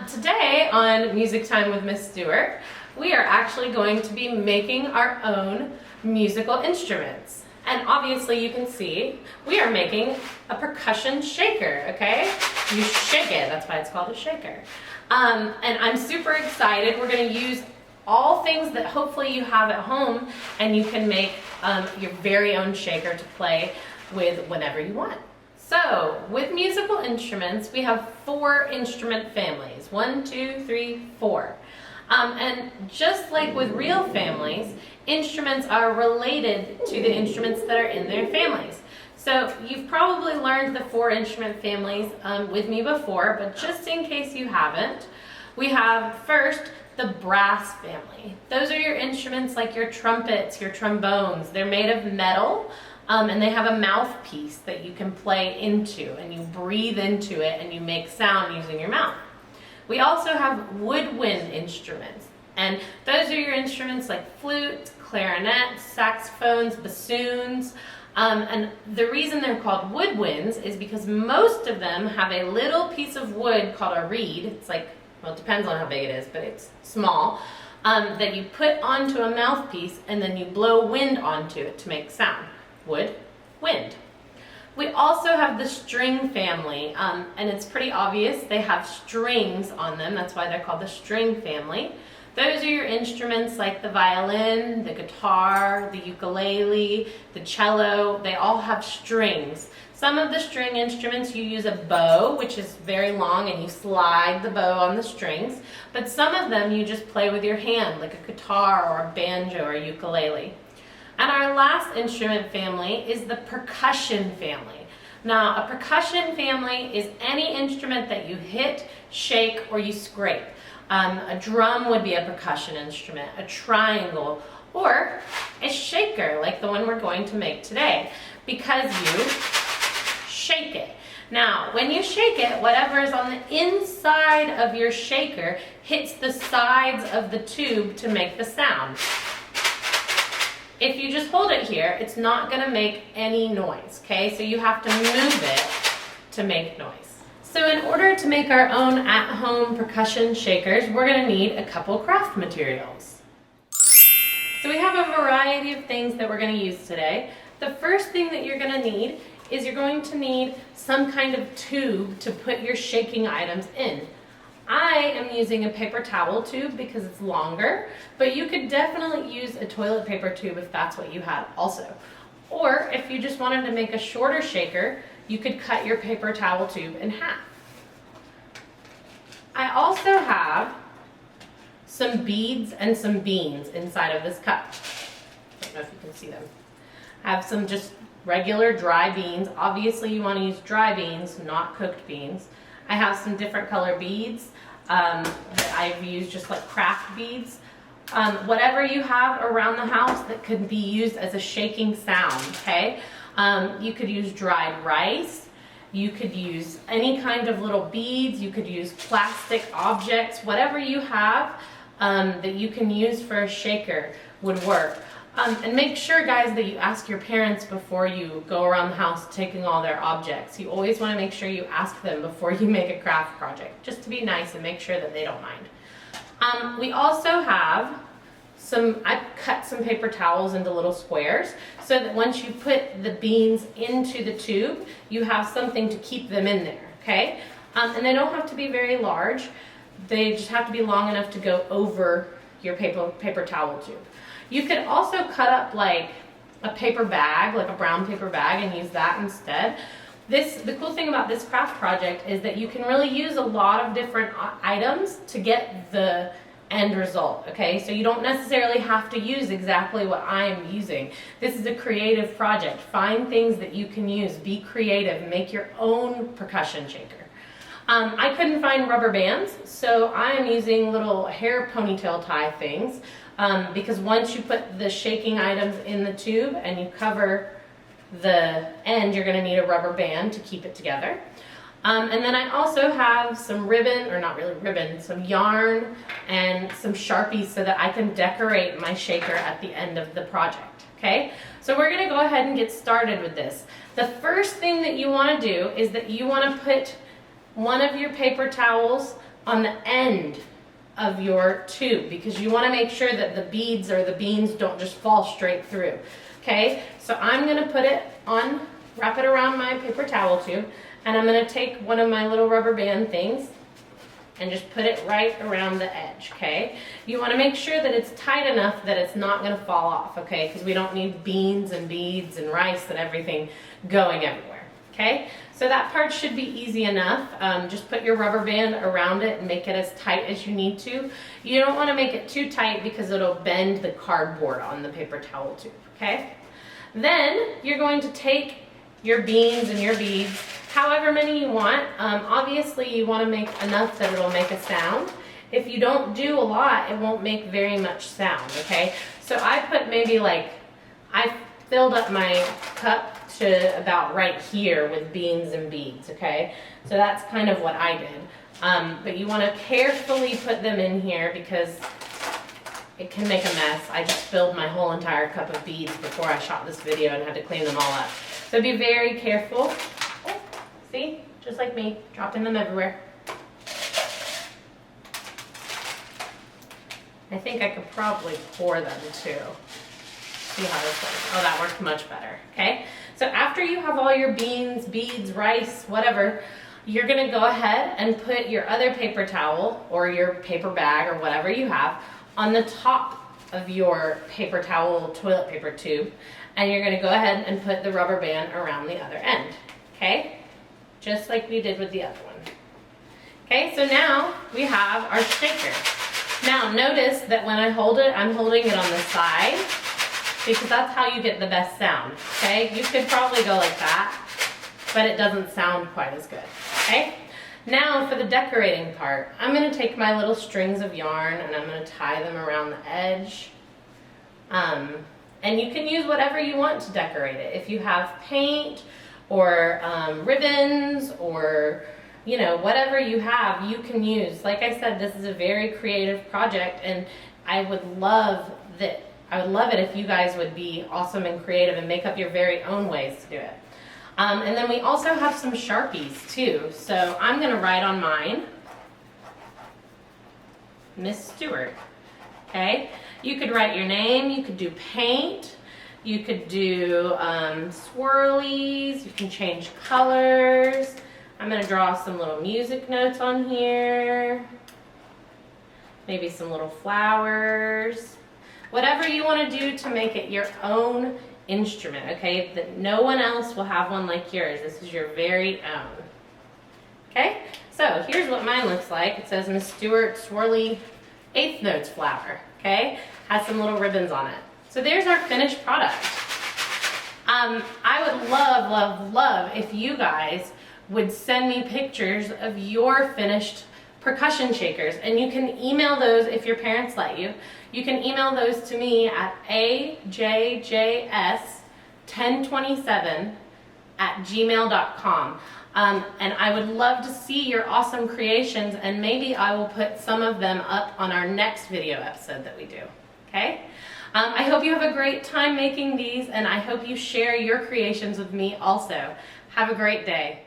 Today on Music Time with Miss Stuart, we are actually going to be making our own musical instruments. And obviously you can see we are making a percussion shaker, okay? You shake it, that's why it's called a shaker. And I'm super excited. We're gonna use all things that hopefully you have at home, and you can make your very own shaker to play with whenever you want. So, with musical instruments, we have 4 instrument families. 1, 2, 3, 4. And just like with real families, instruments are related to the instruments that are in their families. So, you've probably learned the 4 instrument families with me before, but just in case you haven't, we have first the brass family. Those are your instruments like your trumpets, your trombones. They're made of metal. And they have a mouthpiece that you can play into, and you breathe into it and you make sound using your mouth. We also have woodwind instruments, and those are your instruments like flutes, clarinets, saxophones, bassoons. And the reason they're called woodwinds is because most of them have a little piece of wood called a reed. It's like, well, it depends on how big it is, but it's small, that you put onto a mouthpiece and then you blow wind onto it to make sound. Wood, wind. We also have the string family, and it's pretty obvious. They have strings on them. That's why they're called the string family. Those are your instruments like the violin, the guitar, the ukulele, the cello. They all have strings. Some of the string instruments you use a bow, which is very long, and you slide the bow on the strings. But some of them you just play with your hand, like a guitar or a banjo or a ukulele. And our last instrument family is the percussion family. Now, a percussion family is any instrument that you hit, shake, or you scrape. A drum would be a percussion instrument, a triangle, or a shaker like the one we're going to make today, because you shake it. Now, when you shake it, whatever is on the inside of your shaker hits the sides of the tube to make the sound. If you just hold it here, it's not going to make any noise, okay? So you have to move it to make noise. So in order to make our own at-home percussion shakers, we're going to need a couple craft materials. So we have a variety of things that we're going to use today. The first thing that you're going to need is you're going to need some kind of tube to put your shaking items in. I am using a paper towel tube because it's longer, but you could definitely use a toilet paper tube if that's what you had also. Or if you just wanted to make a shorter shaker, you could cut your paper towel tube in half. I also have some beads and some beans inside of this cup. I don't know if you can see them. I have some just regular dry beans. Obviously you want to use dry beans, not cooked beans. I have some different color beads that I've used, just like craft beads. Whatever you have around the house that could be used as a shaking sound, okay? You could use dried rice. You could use any kind of little beads. You could use plastic objects. Whatever you have that you can use for a shaker would work. And make sure, guys, that you ask your parents before you go around the house taking all their objects. You always want to make sure you ask them before you make a craft project, just to be nice and make sure that they don't mind. We also have I cut some paper towels into little squares so that once you put the beans into the tube, you have something to keep them in there, okay? And they don't have to be very large. They just have to be long enough to go over your paper towel tube. You could also cut up like a paper bag, like a brown paper bag, and use that instead. The cool thing about this craft project is that you can really use a lot of different items to get the end result, okay? So you don't necessarily have to use exactly what I'm using. This is a creative project. Find things that you can use. Be creative. Make your own percussion shaker. I couldn't find rubber bands, so I am using little hair ponytail tie things. Because once you put the shaking items in the tube and you cover the end, you're going to need a rubber band to keep it together. And then I also have some ribbon, or not really ribbon, some yarn and some Sharpies so that I can decorate my shaker at the end of the project, okay? So we're going to go ahead and get started with this. The first thing that you want to do is that you want to put one of your paper towels on the end of your tube because you want to make sure that the beads or the beans don't just fall straight through. Okay, so I'm going to put it on, wrap it around my paper towel tube, and I'm going to take one of my little rubber band things and just put it right around the edge, okay? You want to make sure that it's tight enough that it's not going to fall off, okay? Because we don't need beans and beads and rice and everything going everywhere, okay? So that part should be easy enough. Just put your rubber band around it and make it as tight as you need to. You don't want to make it too tight because it'll bend the cardboard on the paper towel tube, okay? Then you're going to take your beans and your beads, however many you want. Obviously you want to make enough that it'll make a sound. If you don't do a lot, it won't make very much sound, okay? So I put maybe I filled up my cup to about right here with beans and beads, okay? So that's kind of what I did. But you want to carefully put them in here because it can make a mess. I just filled my whole entire cup of beads before I shot this video and had to clean them all up. So be very careful. See, just like me, dropping them everywhere. I think I could probably pour them too. See how this goes. Oh, that worked much better, okay? So after you have all your beans, beads, rice, whatever, you're gonna go ahead and put your other paper towel or your paper bag or whatever you have on the top of your paper towel toilet paper tube, and you're gonna go ahead and put the rubber band around the other end, okay? Just like we did with the other one. Okay, so now we have our shaker. Now notice that when I hold it, I'm holding it on the side because that's how you get the best sound, okay? You could probably go like that, but it doesn't sound quite as good, okay? Now for the decorating part, I'm gonna take my little strings of yarn and I'm gonna tie them around the edge. And you can use whatever you want to decorate it. If you have paint or ribbons or, you know, whatever you have, you can use. Like I said, this is a very creative project and I would love it if you guys would be awesome and creative and make up your very own ways to do it. And then we also have some Sharpies too. So I'm gonna write on mine, Miss Stuart, okay? You could write your name, you could do paint, you could do swirlies, you can change colors. I'm gonna draw some little music notes on here, maybe some little flowers. Whatever you wanna do to make it your own instrument, okay? That no one else will have one like yours. This is your very own. Okay, so here's what mine looks like. It says Miss Stuart Swirly 8th Notes Flower, okay? Has some little ribbons on it. So there's our finished product. I would love, love, love if you guys would send me pictures of your finished percussion shakers, and you can email those if your parents let you. You can email those to me at ajjs1027@gmail.com. And I would love to see your awesome creations, and maybe I will put some of them up on our next video episode that we do, okay? I hope you have a great time making these, and I hope you share your creations with me also. Have a great day.